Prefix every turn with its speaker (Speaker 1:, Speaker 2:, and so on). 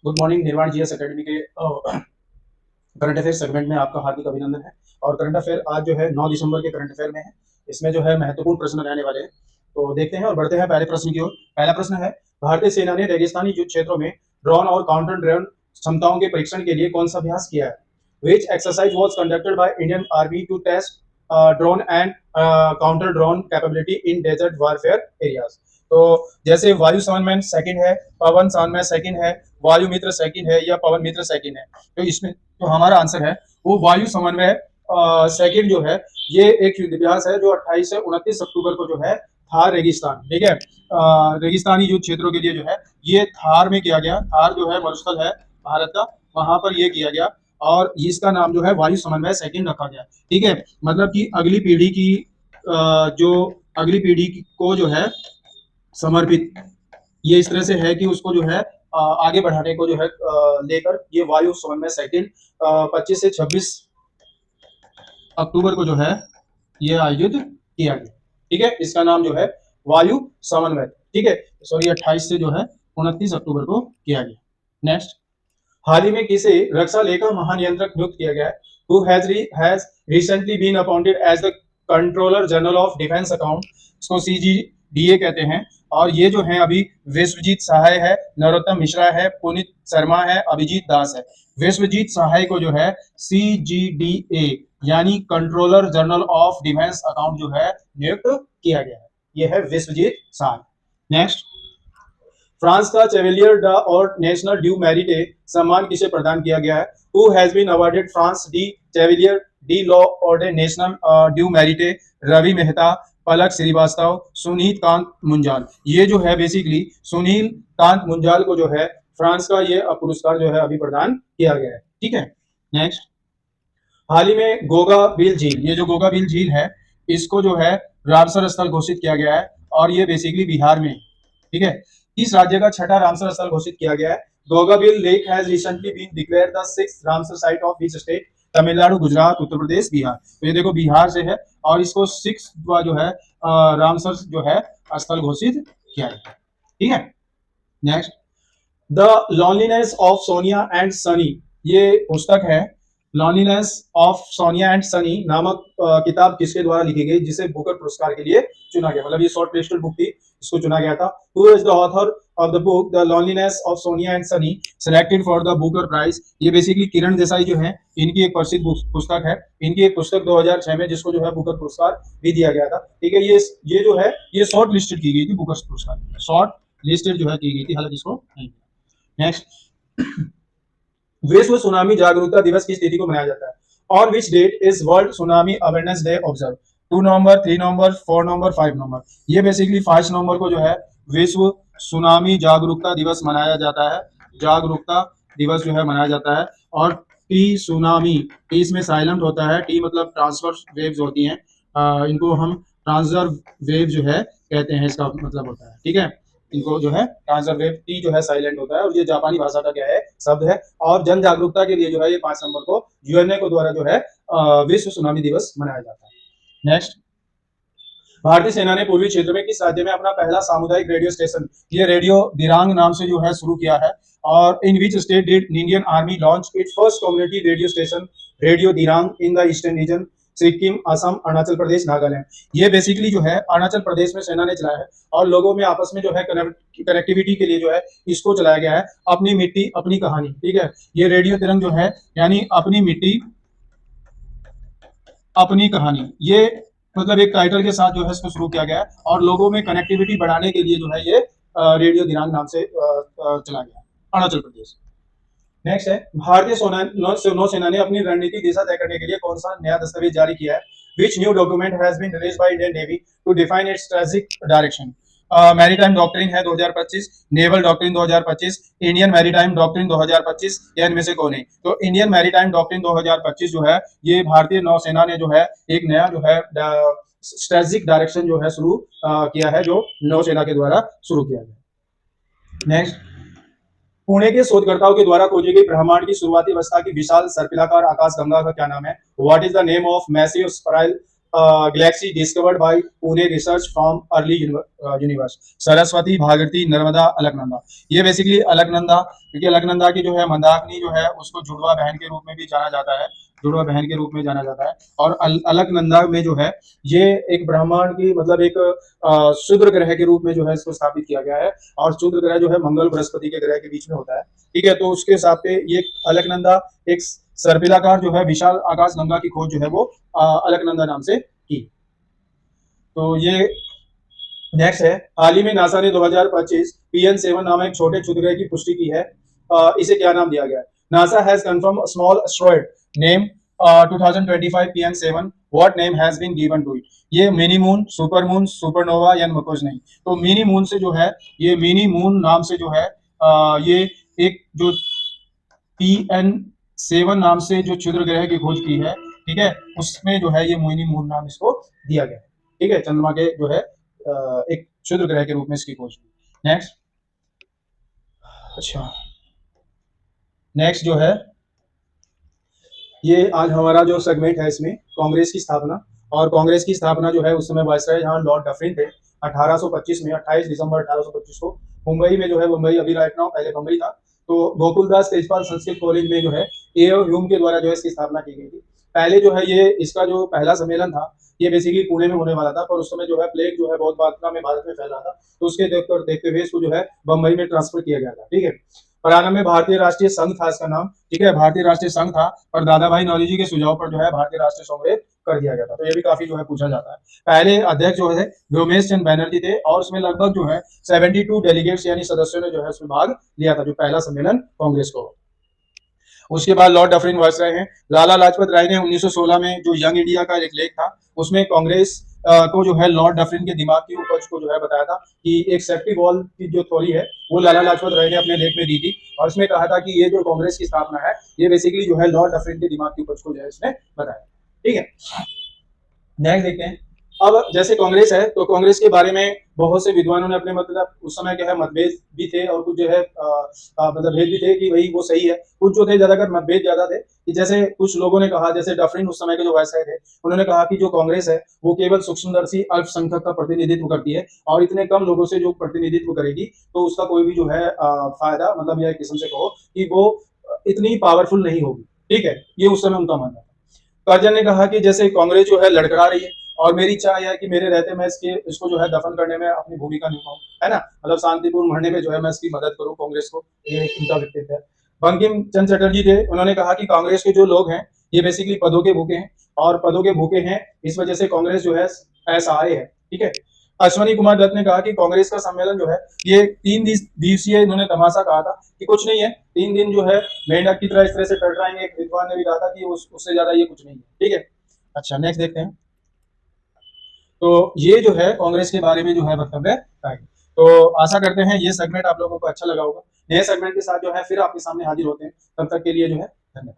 Speaker 1: Good morning. निर्वाण GS academy के current affair segment में आपका हार्दिक अभिनंदन है। और करंट अफेयर आज जो है 9 दिसंबर के करंट अफेयर में है। इसमें जो है महत्वपूर्ण प्रश्न रहने वाले हैं, तो देखते हैं और बढ़ते हैं पहले प्रश्न की ओर। पहला प्रश्न है, भारतीय सेना ने रेगिस्तानी युद्ध क्षेत्रों में ड्रोन और काउंटर ड्रोन क्षमताओं के परीक्षण के लिए कौन सा अभ्यास किया है? Which exercise was conducted by Indian army to test drone and counter drone capability in desert warfare areas? तो जैसे वायु समन्वय सेकंड है, पवन समन्वय सेकंड है, वायु मित्र सेकंड है या पवन मित्र सेकंड है, तो इसमें जो हमारा आंसर है वो वायु समन्वय सेकंड जो है, ये एक युद्ध अभ्यास है जो 28 से 29 अक्टूबर को जो है थार रेगिस्तान, ठीक है, रेगिस्तानी युद्ध क्षेत्रों के लिए जो है ये थार में किया गया। थार जो है मरुस्थल है भारत का, वहां पर ये किया गया और इसका नाम जो है वायु समन्वय सेकंड रखा गया। ठीक है, मतलब कि अगली पीढ़ी की जो अगली पीढ़ी को जो है समर्पित ये इस तरह से है कि उसको जो है आगे बढ़ाने को जो है लेकर ये वायु समन्वय सेकंड 25 से 26 अक्टूबर को जो है ये आयोजित किया गया। ठीक है, इसका नाम जो है वायु समन्वय, ठीक है, सॉरी 28 से जो है 29 अक्टूबर को किया गया। नेक्स्ट, हाल ही में किसे रक्षा लेखा महानियंत्रक नियुक्त किया गया है? Who has recently been appointed as the controller general of defence account, इसको सीजीडीए कहते हैं। और ये जो है अभी विश्वजीत सहाय है, नरोत्तम मिश्रा है, पुनीत शर्मा है, अभिजीत दास है। विश्वजीत सहाय को जो है सीजीडीए यानी controller general of defence account जो है नियुक्त किया गया है। यह है विश्वजीत सहाय। नेक्स्ट, फ्रांस का चेवेलियर ड और नेशनल ड्यू मेरिटे सम्मान किसे प्रदान किया गया है? Who has been awarded France de chevalier de la order national du merite? Ravi Mehta, Palak Srivastava, Sunit Kant Munjal. ये जो है बेसिकली सुनील कांत मुंजाल को जो है फ्रांस का ये पुरस्कार जो है अभी प्रदान किया गया है। ठीक है, नेक्स्ट, हाल ही में गोगा बिल झील, ये जो गोगा बिल झील है इसको जो है रामसर स्थल घोषित किया गया है और ये बेसिकली बिहार में, ठीक है, किस राज्य का छठा रामसर स्थल घोषित किया गया है? Gogabil lake has recently been declared the sixth Ramsar site of which state? Tamil Nadu, Gujarat, Uttar Pradesh, Bihar. तो ये देखो बिहार से है और इसको सिक्स जो है रामसर जो है स्थल घोषित किया गया। ठीक है, next, the loneliness of Sonia and Sunny, ये पुस्तक है loneliness of Sonia and Sunny नामक किताब किसके द्वारा लिखी गई जिसे बुकर पुरस्कार के लिए चुना गया? मतलब ये शॉर्ट लिस्टेड बुक थी, इसको चुना गया था। Who is the author of the book the loneliness of Sonia and Sunny selected for the Booker prize? ये बेसिकली किरण देसाई जो है, इनकी एक प्रसिद्ध पुस्तक है। इनकी एक पुस्तक 2006 में जिसको जो है बुकर पुरस्कार भी दिया गया था। ठीक है, ये जो है ये शॉर्ट लिस्टेड की गई थी, बुकर पुरस्कार शॉर्ट लिस्टेड जो है की गई थी, हालांकि इसको नहीं। नेक्स्ट, विश्व सुनामी जागरूकता दिवस किस तिथि को मनाया जाता है? On which date is world tsunami awareness day observe? 2 November, 3 November, 4 November, 5 November. ये बेसिकली 5 नवंबर को जो है विश्व सुनामी जागरूकता दिवस मनाया जाता है। जागरूकता दिवस जो है मनाया जाता है। और टी सुनामी, टी इसमें साइलेंट होता है, टी मतलब ट्रांसफर वेव्स होती हैं, इनको हम ट्रांसफर वेव जो है कहते हैं, इसका मतलब होता है। ठीक है, इनको जो है ट्रांसफर वेव, टी जो है साइलेंट होता है और ये जापानी भाषा का क्या है शब्द है। और जन जागरूकता के लिए जो है ये 5 नवंबर को यूएनए को द्वारा जो है विश्व सुनामी दिवस मनाया जाता है। नेक्स्ट, भारतीय सेना ने पूर्वी क्षेत्र में किस राज्य में अपना पहला सामुदायिक रेडियो स्टेशन, ये रेडियो दिरांग नाम से जो है शुरू किया है? और in which state did Indian army launch it first community radio station radio Dirang in the eastern region? Sikkim, Assam, Arunachal Pradesh, Nagaland. ये बेसिकली जो है अरुणाचल प्रदेश में सेना ने चलाया है और लोगों में आपस में जो है कनेक्टिविटी के लिए जो है इसको चलाया गया है। अपनी मिट्टी अपनी कहानी, ठीक है, ये रेडियो तिरंग जो है यानी अपनी मिट्टी अपनी कहानी, ये मतलब एक टाइटल के साथ जो है इसको शुरू किया गया है और लोगों में कनेक्टिविटी बढ़ाने के लिए जो है ये रेडियो दिरांग नाम से चला गया अरुणाचल प्रदेश। नेक्स्ट है, भारतीय नौसेना ने अपनी रणनीति दिशा तय करने के लिए कौन सा नया दस्तावेज जारी किया है? Which new document has been released by Indian navy to define its strategic direction? Maritime doctrine है 2025, naval doctrine 2025, Indian maritime doctrine 2025, या इनमें से कौन है? तो इंडियन मैरीटाइम डॉक्ट्रिन 2025 जो है ये भारतीय नौसेना ने जो है एक नया जो है स्ट्रेटेजिक डायरेक्शन जो है शुरू किया है, जो नौसेना के द्वारा शुरू किया गया। नेक्स्ट, पुणे के शोधकर्ताओं के द्वारा खोजी गई ब्रह्मांड की शुरुआती अवस्था की विशाल सर्पिलाकार आकाशगंगा का क्या नाम है? What is the name of massive spiral Galaxy discovered by Pune research from early universe, Saraswati, Bhagirathi, Narmada, Alaknanda. ये बेसिकली अलकनंदा, क्योंकि अलकनंदा की जो है मंदाकिनी जो है उसको जुड़वा बहन के रूप में भी जाना जाता है, जुड़वा बहन के रूप में जाना जाता है। और अलकनंदा में जो है ये एक ब्रह्मांड की मतलब एक शुद्र ग्रह के रूप में जो है इसको स्थापित किया गया है। और शुद्र ग्रह जो है मंगल बृहस्पति के ग्रह के बीच में होता है, ठीक है। तो उसके हिसाब से ये अलकनंदा एक सर्पिलाकार जो है विशाल आकाश गंगा की खोज जो है वो अलकनंदा नाम से की। तो ये नेक्स्ट है, हाल ही में नासा ने 2025 PN7 नामक एक छोटे क्षुद्रग्रह की पुष्टि की है। इसे क्या नाम दिया गया है? NASA has confirm small asteroid name 2025 PN7, what name has been given to it? ये mini moon, super moon, supernova या कुछ नहीं। तो मिनी मून से जो है, ये मिनी मून नाम से जो है ये एक जो PN7 नाम से जो क्षुद्र ग्रह की खोज की है, ठीक है, उसमें जो है ये मिनी मून नाम इसको दिया गया है, ठीक है। चंद्रमा के जो है एक क्षुद्र ग्रह के रूप में इसकी खोज हुई। नेक्स्ट, अच्छा, नेक्स्ट जो है ये आज हमारा जो सेगमेंट है इसमें कांग्रेस की स्थापना। और कांग्रेस की स्थापना जो है उस समय वायसराय जहां लॉर्ड डफरिन थे 1825 में, 28 दिसंबर 1825 को मुंबई में जो है, मुंबई अभी राइट नाउ, पहले मुंबई था। तो गोकुलदास तेजपाल संस्कृत कॉलेज में जो है A.O. ह्यूम के द्वारा जो है इसकी स्थापना की गई थी। पहले जो है ये इसका जो पहला सम्मेलन था ये बेसिकली पुणे में होने वाला था, पर उस समय जो है प्लेग जो है बहुत मात्रा में भारत में फैल रहा था, तो उसके देखते हुए इसको जो है बंबई में ट्रांसफर किया गया था, ठीक है। प्रारंभ में भारतीय राष्ट्रीय संघ था इसका नाम, ठीक है, भारतीय राष्ट्रीय संघ था, पर दादा भाई नौरोजी के सुझाव पर जो है भारतीय राष्ट्रीय कांग्रेस कर दिया गया था। तो ये भी काफी जो है पूछा जाता है। पहले अध्यक्ष जो है व्योमेश चंद्र बैनर्जी थे, और उसमें लगभग जो है 72 डेलीगेट्स यानी सदस्यों ने जो है उसमें भाग लिया था, जो पहला सम्मेलन कांग्रेस को। उसके बाद लॉर्ड डफरिन वायसराय हैं। लाला लाजपत राय ने 1916 में जो यंग इंडिया का एक लेख था उसमें कांग्रेस को जो है लॉर्ड डफरिन के दिमाग की उपज को जो है बताया था कि एक सेफ्टी वॉल की जो थ्योरी है वो लाला लाजपत राय ने अपने लेख में दी थी, और इसमें कहा था कि ये जो कांग्रेस की स्थापना है ये बेसिकली जो है लॉर्ड डफरिन के दिमाग की उपज को जो है इसने बताया, ठीक है। नेक्स्ट देखते हैं। अब जैसे कांग्रेस है तो कांग्रेस के बारे में बहुत से विद्वानों ने अपने मतलब उस समय क्या है मतभेद भी थे, और कुछ जो है मतलब भेद भी थे कि भाई वो सही है। कुछ जो थे ज्यादातर मतभेद ज्यादा थे कि जैसे कुछ लोगों ने कहा, जैसे डफरिन उस समय के जो वायसराय थे उन्होंने कहा कि जो कांग्रेस है वो केवल सूक्ष्मदर्शी अल्पसंख्यक का प्रतिनिधित्व करती है, और इतने कम लोगों से जो प्रतिनिधित्व करेगी तो उसका कोई भी जो है फायदा मतलब यह किस्म से कहो कि वो इतनी पावरफुल नहीं होगी, ठीक है। ये उस समय उनका मानना था। करजन ने कहा कि जैसे कांग्रेस जो है लड़खड़ा रही है, और मेरी इच्छा है कि मेरे रहते मैं इसको जो है दफन करने में अपनी भूमिका निभाऊं, है ना, मतलब शांतिपूर्ण मरने में जो है मैं इसकी मदद करूं कांग्रेस को। ये इनका व्यक्तित्व है। बंकिम चंद्र चटर्जी थे, उन्होंने कहा कि कांग्रेस के जो लोग हैं ये बेसिकली पदों के भूखे हैं, और पदों के भूखे हैं इस वजह से कांग्रेस जो है असहाय है, ठीक है। अश्वनी कुमार दत्त ने कहा कि कांग्रेस का सम्मेलन जो है ये 3 दिवसीय इन्होंने तमाशा कहा था कि कुछ नहीं है, 3 दिन जो है मेंढक की तरह इस तरह से टटराएंगे। एक विद्वान ने भी कहा था कि उससे ज्यादा ये कुछ नहीं है, ठीक है। अच्छा, नेक्स्ट देखते हैं। तो ये जो है कांग्रेस के बारे में जो है वक्तव्य है। तो आशा करते हैं ये सेगमेंट आप लोगों को अच्छा लगा होगा। नए सेगमेंट के साथ जो है फिर आपके सामने हाजिर होते हैं, तब तक के लिए जो है धन्यवाद।